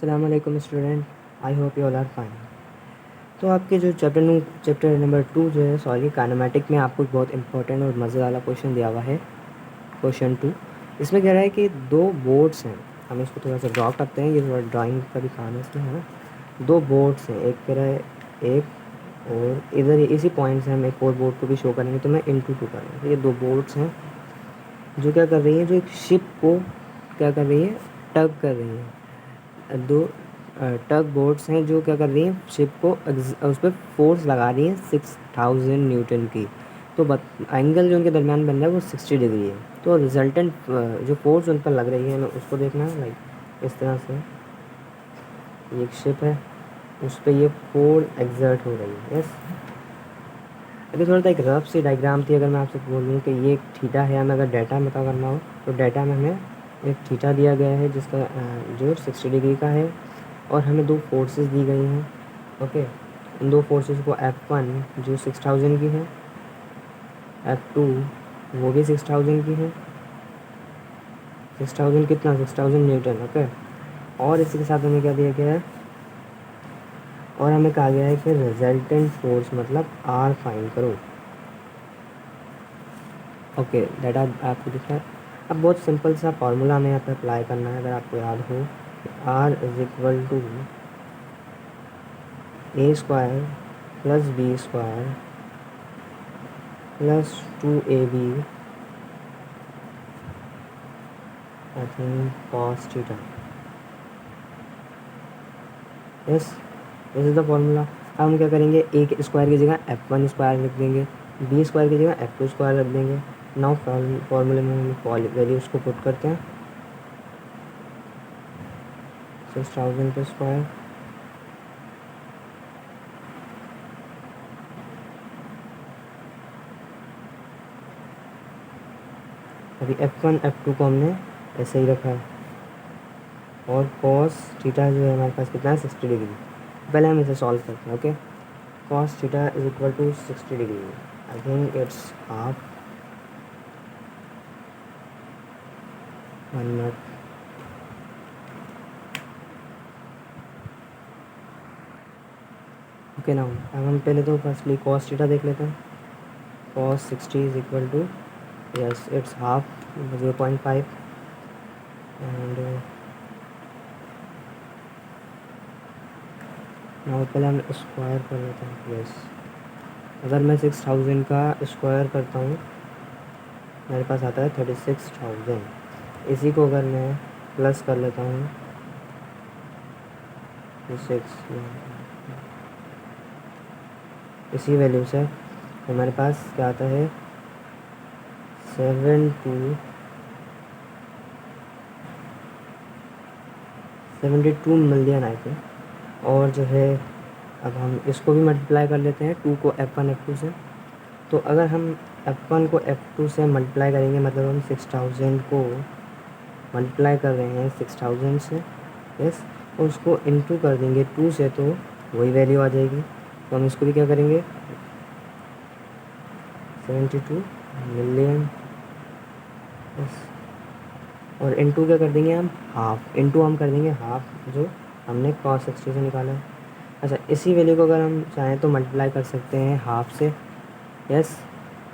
अस्सलाम वालेकुम student, I hope you all are fine. तो आपके जो चैप्टर नंबर 2 जो है सॉरी काइनेमेटिक में आपको बहुत इंपॉर्टेंट और मज़े वाला क्वेश्चन दिया हुआ है। क्वेश्चन 2 इसमें कह रहा है कि दो बोर्ड्स हैं, हम इसको थोड़ा सा ड्रॉ करते हैं, ये थोड़ा ड्राइंग का भी काम है इसमें, है ना। दो बोर्ड्स हैं, एक कह रहा है एक, और इधर इसी पॉइंट से हम एक और बोर्ड को भी शो करेंगे, तो मैं इंटू 2 करेंगे। ये दो बोर्ड्स हैं जो क्या कर रही हैं, जो एक शिप को क्या कर रही है, टग कर रही हैं। दो टग बोट्स हैं जो क्या कर रही हैं, शिप को उस पर फोर्स लगा रही हैं 6000 न्यूटन की। तो एंगल जो उनके दरमियान बन रहा है वो 60 डिग्री है। तो रिजल्टेंट जो फोर्स उन पर लग रही है हमें उसको देखना है। लाइक इस तरह से ये एक शिप है, उस पर ये फोर्स एग्जर्ट हो रही है। यस, अभी थोड़ा सा एक रफ सी डायग्राम थी। अगर मैं आपसे बोलूँ कि ये एक थीटा है, हमें अगर डाटा में पता करना हो तो डाटा में हमें एक थीटा दिया गया है जिसका जो 60 डिग्री का है, और हमें दो फोर्सेस दी गई हैं। ओके, इन दो फोर्सेस को F1 जो 6000 की है, F2 वो भी 6000 की है। 6000 कितना, 6000 न्यूटन। ओके, और इसी के साथ हमें क्या दिया गया है, और हमें कहा गया है कि रिजल्टेंट फोर्स मतलब R फाइंड करो। ओके, डाटा आपको दिख रहा है। अब बहुत सिंपल सा फार्मूला हमें यहाँ पर अप्लाई करना है, अगर आपको याद हो। R is equal to a square plus b square plus 2ab I think cos theta. Yes, this is the formula. अब हम क्या करेंगे, ए के स्क्वायर की जगह F1 स्क्वायर लिख देंगे, बी स्क्वायर की जगह F2 स्क्वायर रख देंगे। नाउ फॉर्मूले में हम वैल्यूज को पुट करते हैं। 6000 का स्क्वायर अभी F1 F2 को हमने ऐसे ही रखा है, और कॉस थीटा जो है हमारे पास कितना है, 60 डिग्री। पहले हम इसे सॉल्व करते हैं। Okay, cos theta is equal to 60 degree, I think it's half 1 minute. Okay ना, अब हम पहले तो फर्स्टली कॉस थीटा देख लेते हैं। Cos 60 is equal to, yes it's half 0.5, and now पहले हम स्क्वायर कर लेते हैं। यस, अगर मैं 6000 का स्क्वायर करता हूँ मेरे पास आता है 36,000। इसी को अगर मैं प्लस कर लेता हूँ 6, इसी वैल्यू से हमारे पास क्या आता है, 72 मिलियन आई थिंक। और जो है अब हम इसको भी मल्टीप्लाई कर लेते हैं 2 को F1 F2 से। तो अगर हम F1 को F2 से मल्टीप्लाई करेंगे, मतलब हम 6000 को मल्टीप्लाई कर रहे हैं 6000 से। यस, और उसको इनटू कर देंगे 2 से, तो वही वैल्यू आ जाएगी। तो हम इसको भी क्या करेंगे, 72 मिलियन। यस, और इनटू क्या कर देंगे हम, हाफ। इनटू हम कर देंगे हाफ जो हमने कॉस 60 से निकाला है। अच्छा, इसी वैल्यू को अगर हम चाहें तो मल्टीप्लाई कर सकते हैं हाफ से। यस,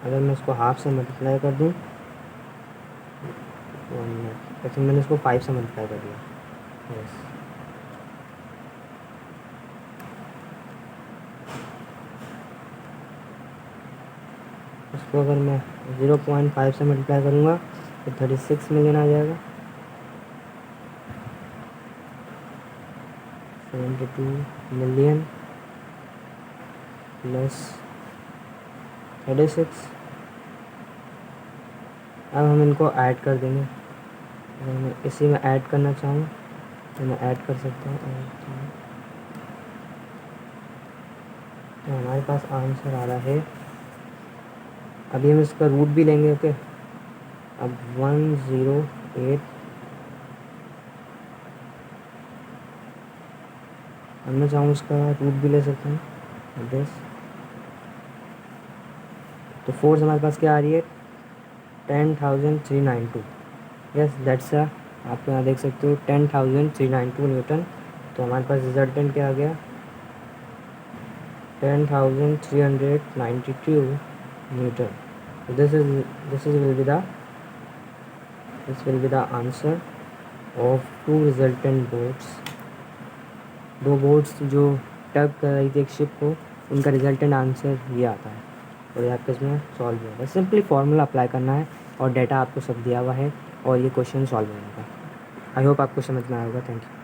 अगर मैं इसको हाफ से मल्टीप्लाई कर दूँ, 1 मिनट, अच्छा मैंने इसको 5 से मल्टीप्लाई कर दिया। यस, इसको अगर मैं 0.5 से मल्टीप्लाई करूँगा तो 36 मिलियन आ जाएगा। 72 मिलियन प्लस 36। अब हम इनको ऐड कर देंगे। अगर मैं इसी में ऐड करना चाहूँ तो मैं ऐड कर सकता हूँ। तो हमारे पास आंसर आ रहा है, अभी हम इसका रूट भी लेंगे। ओके, अब 108, अब मैं चाहूँ इसका रूट भी ले सकता हूँ एड्रेस। तो फोर्स हमारे पास क्या आ रही है, 10,392। यस दैट्स आप यहाँ देख सकते हो 10,392 न्यूटन तो हमारे पास रिजल्टेंट क्या आ गया 10,392 Newton. So this will be the answer of two resultant boats. दो बोट्स जो टग कर रही थी एक शिप को, उनका रिजल्टेंट आंसर ये आता है और ये आपके इसमें सॉल्व होगा. सिंपली फार्मूला अप्लाई करना है और डेटा आपको सब दिया हुआ है और ये क्वेश्चन सॉल्व होगा. आई होप आपको समझ में आएगा. Thank you.